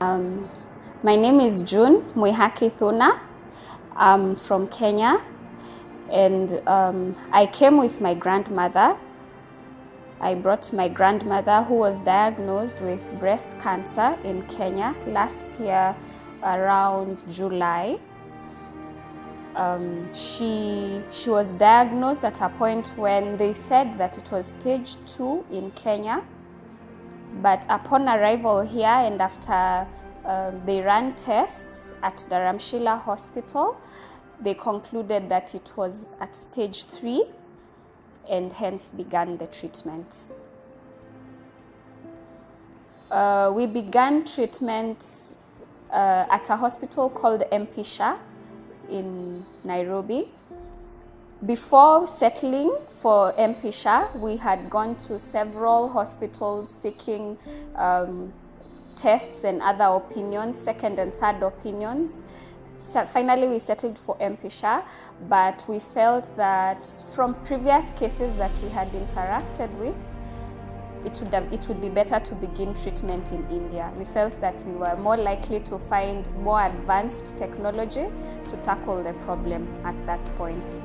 My name is June Thuna. I'm from Kenya, and I came with my grandmother. I brought my grandmother, who was diagnosed with breast cancer in Kenya last year around July. She was diagnosed at a point when they said that it was stage 2 in Kenya. But upon arrival here and after they ran tests at Dharamshila hospital, they concluded that it was at stage 3 and hence began the treatment. We began treatment at a hospital called Mpisha in Nairobi. Before settling for Mpisha, we had gone to several hospitals seeking tests and other opinions, second and third opinions. So finally, we settled for Mpisha, but we felt that from previous cases that we had interacted with, it would be better to begin treatment in India. We felt that we were more likely to find more advanced technology to tackle the problem at that point.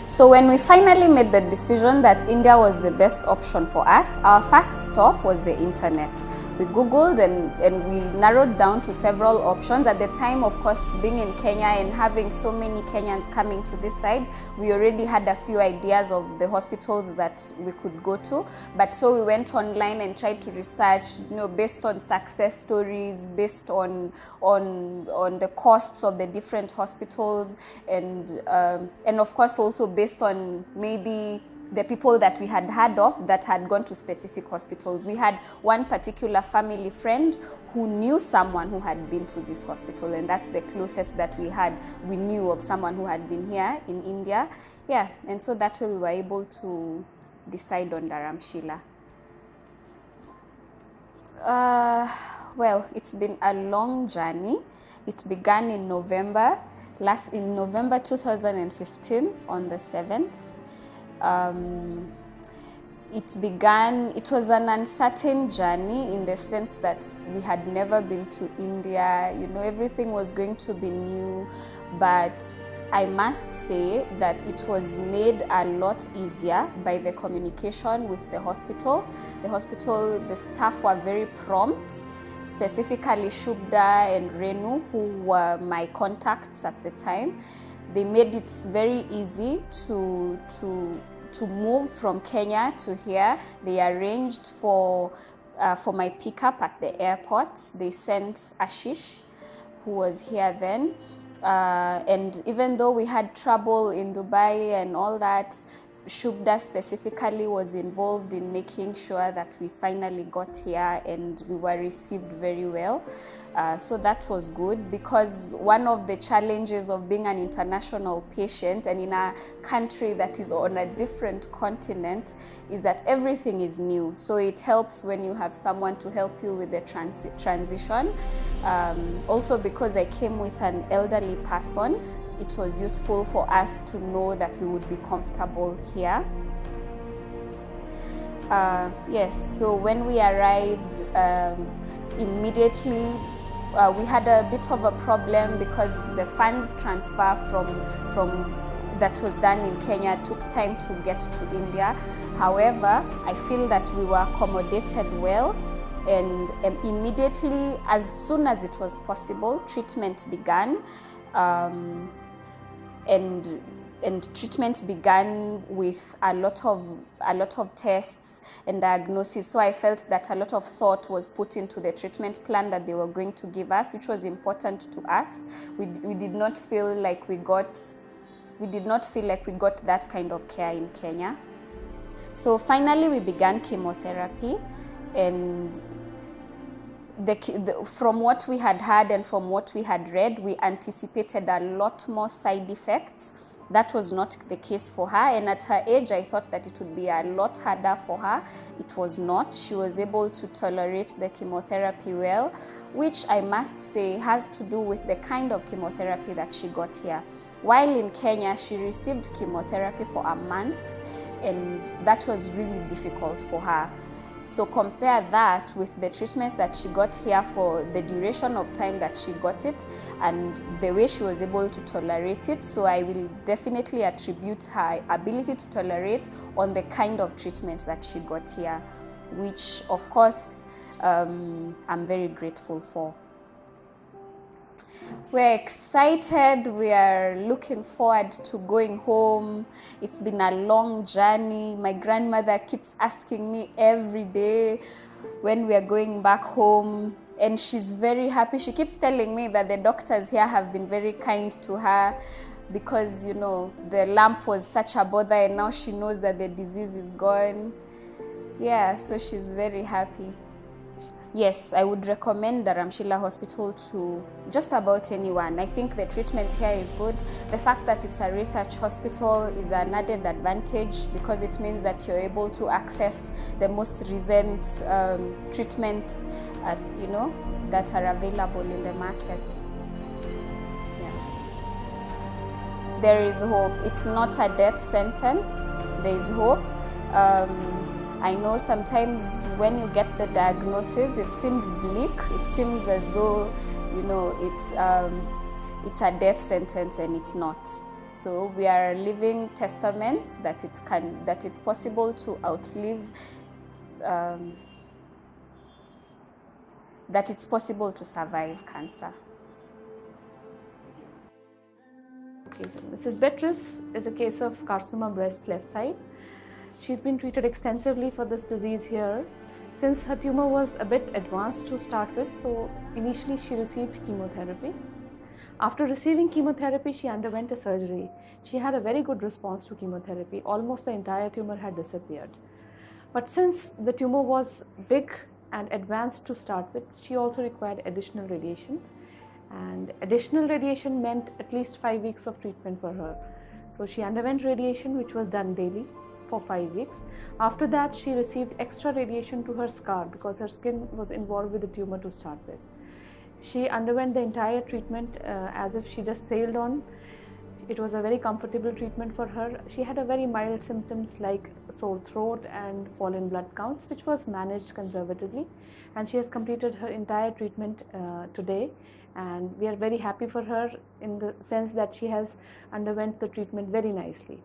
So when we finally made the decision that India was the best option for us, our first stop was the internet. We Googled and we narrowed down to several options. At the time, of course, being in Kenya and having so many Kenyans coming to this side, we already had a few ideas of the hospitals that we could go to. But so we went online and tried to research, based on success stories, based on the costs of the different hospitals, and of course also based on maybe the people that we had heard of that had gone to specific hospitals. We had one particular family friend who knew someone who had been to this hospital, and that's the closest that we knew of someone who had been here in India. Yeah, and so that way we were able to decide on Dharamshila. Well, it's been a long journey. It began in November 2015 on the 7th. It was an uncertain journey in the sense that we had never been to India. Everything was going to be new, but I must say that it was made a lot easier by the communication with the hospital. The staff were very prompt. Specifically Shubda and Renu, who were my contacts at the time. They made it very easy to move from Kenya to here. They arranged for my pickup at the airport. They sent Ashish, who was here then. And even though we had trouble in Dubai and all that, Shubda specifically was involved in making sure that we finally got here and we were received very well. So that was good, because one of the challenges of being an international patient and in a country that is on a different continent is that everything is new. So it helps when you have someone to help you with the transition. Also because I came with an elderly person, it was useful for us to know that we would be comfortable here. Yes, so when we arrived, immediately we had a bit of a problem because the funds transfer from that was done in Kenya took time to get to India. However, I feel that we were accommodated well, and immediately, as soon as it was possible, treatment began. And treatment began with a lot of tests and diagnosis. So I felt that a lot of thought was put into the treatment plan that they were going to give us, which was important to us. We did not feel like we got that kind of care in Kenya. So finally we began chemotherapy, and from what we had heard and from what we had read, we anticipated a lot more side effects. That was not the case for her, and at her age I thought that it would be a lot harder for her. It was not. She was able to tolerate the chemotherapy well, which I must say has to do with the kind of chemotherapy that she got here. While in Kenya, she received chemotherapy for a month, and that was really difficult for her. So compare that with the treatment that she got here for the duration of time that she got it and the way she was able to tolerate it. So I will definitely attribute her ability to tolerate on the kind of treatment that she got here, which of course I'm very grateful for. We're excited. We are looking forward to going home. It's been a long journey. My grandmother keeps asking me every day when we are going back home, and she's very happy. She keeps telling me that the doctors here have been very kind to her because, you know, the lump was such a bother and now she knows that the disease is gone. Yeah, so she's very happy. Yes, I would recommend Dharamshila Hospital to just about anyone. I think the treatment here is good. The fact that it's a research hospital is an added advantage because it means that you're able to access the most recent treatments, that are available in the market. Yeah. There is hope. It's not a death sentence. There is hope. I know sometimes when you get the diagnosis, it seems bleak. It seems as though, it's a death sentence, and it's not. So we are a living testament that it's possible to outlive, that it's possible to survive cancer. Okay, so Mrs. Beatrice is a case of carcinoma breast left side. She's been treated extensively for this disease here. Since her tumor was a bit advanced to start with, so initially she received chemotherapy. After receiving chemotherapy, she underwent a surgery. She had a very good response to chemotherapy. Almost the entire tumor had disappeared. But since the tumor was big and advanced to start with, she also required additional radiation. And additional radiation meant at least 5 weeks of treatment for her. So she underwent radiation, which was done daily for 5 weeks. After that, she received extra radiation to her scar because her skin was involved with the tumor to start with. She underwent the entire treatment as if she just sailed on. It was a very comfortable treatment for her. She had a very mild symptoms like sore throat and fall in blood counts, which was managed conservatively. And she has completed her entire treatment today. And we are very happy for her in the sense that she has underwent the treatment very nicely.